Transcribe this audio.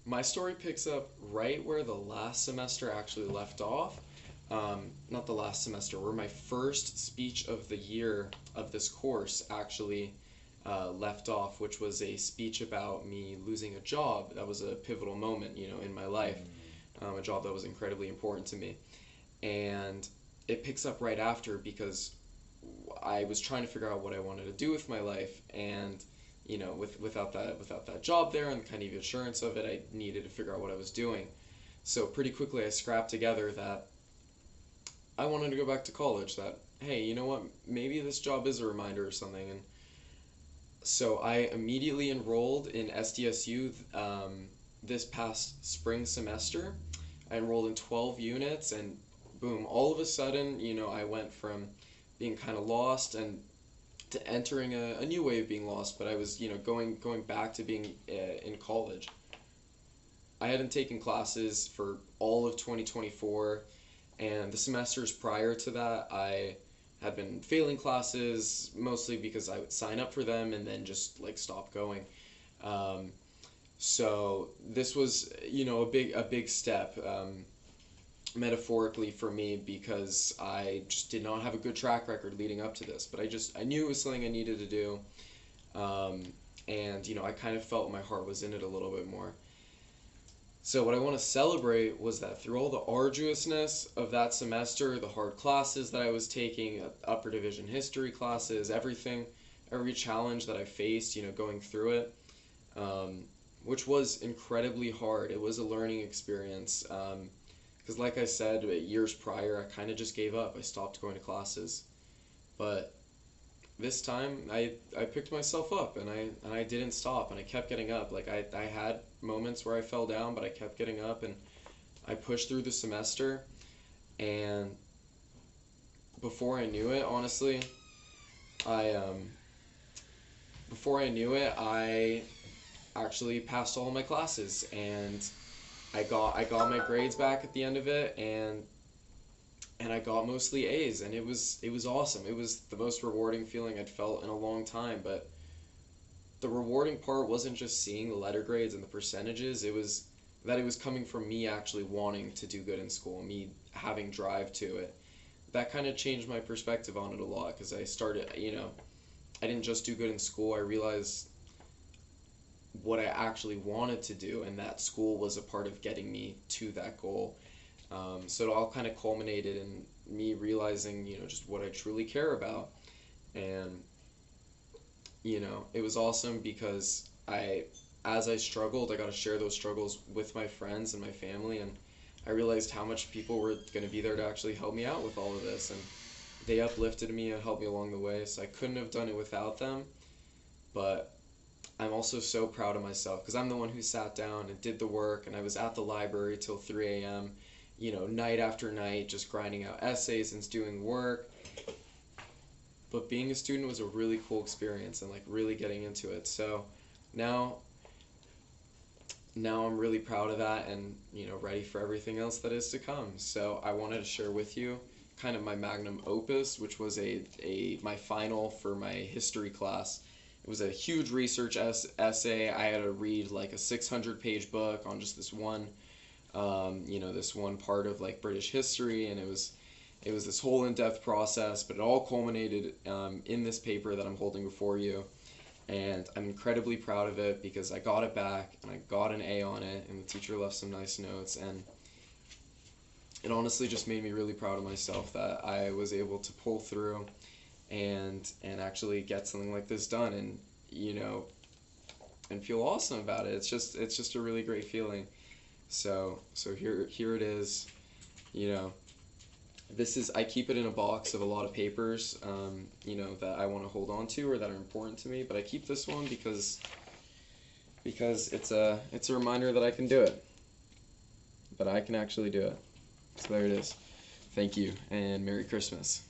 My story picks up right where the last semester actually left off. Not the last semester, where my first speech of the year of this course actually left off, which was a speech about me losing a job. That was a pivotal moment, in my life, a job that was incredibly important to me. And it picks up right after because I was trying to figure out what I wanted to do with my life, and without that job there and kind of assurance of it, I needed to figure out what I was doing. So pretty quickly, I scrapped together that I wanted to go back to college. That hey, you know what? Maybe this job is a reminder or something. And so I immediately enrolled in SDSU this past spring semester. I enrolled in 12 units, and boom, all of a sudden, I went from being kind of lost and to entering a new way of being lost, but I was, going back to being in college. I hadn't taken classes for all of 2024, and the semesters prior to that, I had been failing classes mostly because I would sign up for them and then just like stop going. Um, so this was, a big step. Metaphorically for me, because I just did not have a good track record leading up to this, but I knew it was something I needed to do. um, and I kind of felt my heart was in it a little bit more. So what I want to celebrate was that through all the arduousness of that semester, the hard classes that I was taking, upper division history classes, everything, every challenge that I faced, going through it, which was incredibly hard. It was a learning experience. Because like I said, years prior, I kind of just gave up. I stopped going to classes. But this time, I picked myself up, and I didn't stop, and I kept getting up. Like, I had moments where I fell down, but I kept getting up, and I pushed through the semester. And before I knew it, honestly, I, before I knew it, I actually passed all my classes, and I got my grades back at the end of it, and I got mostly A's, and it was awesome. It was the most rewarding feeling I'd felt in a long time. But the rewarding part wasn't just seeing the letter grades and the percentages. It was that it was coming from me actually wanting to do good in school, me having drive to it. That kind of changed my perspective on it a lot, because I started, I didn't just do good in school. I realized what I actually wanted to do, and that school was a part of getting me to that goal. So it all kind of culminated in me realizing, just what I truly care about. And, it was awesome because as I struggled, I got to share those struggles with my friends and my family, and I realized how much people were going to be there to actually help me out with all of this, and they uplifted me and helped me along the way, so I couldn't have done it without them. But I'm also so proud of myself because I'm the one who sat down and did the work, and I was at the library till 3 a.m., night after night, just grinding out essays and doing work. But being a student was a really cool experience, and like really getting into it. So now I'm really proud of that, and ready for everything else that is to come. So I wanted to share with you kind of my magnum opus, which was a my final for my history class. It was a huge research essay. I had to read like a 600-page book on just this one, this one part of like British history, and it was this whole in-depth process. But it all culminated in this paper that I'm holding before you, and I'm incredibly proud of it because I got it back and I got an A on it, and the teacher left some nice notes, and it honestly just made me really proud of myself that I was able to pull through and actually get something like this done, and and feel awesome about it. It's just a really great feeling. So here it is. This is, I keep it in a box of a lot of papers, that I want to hold on to or that are important to me. But I keep this one because it's a reminder that I can do it, that I can actually do it. So there it is. Thank you, and Merry Christmas.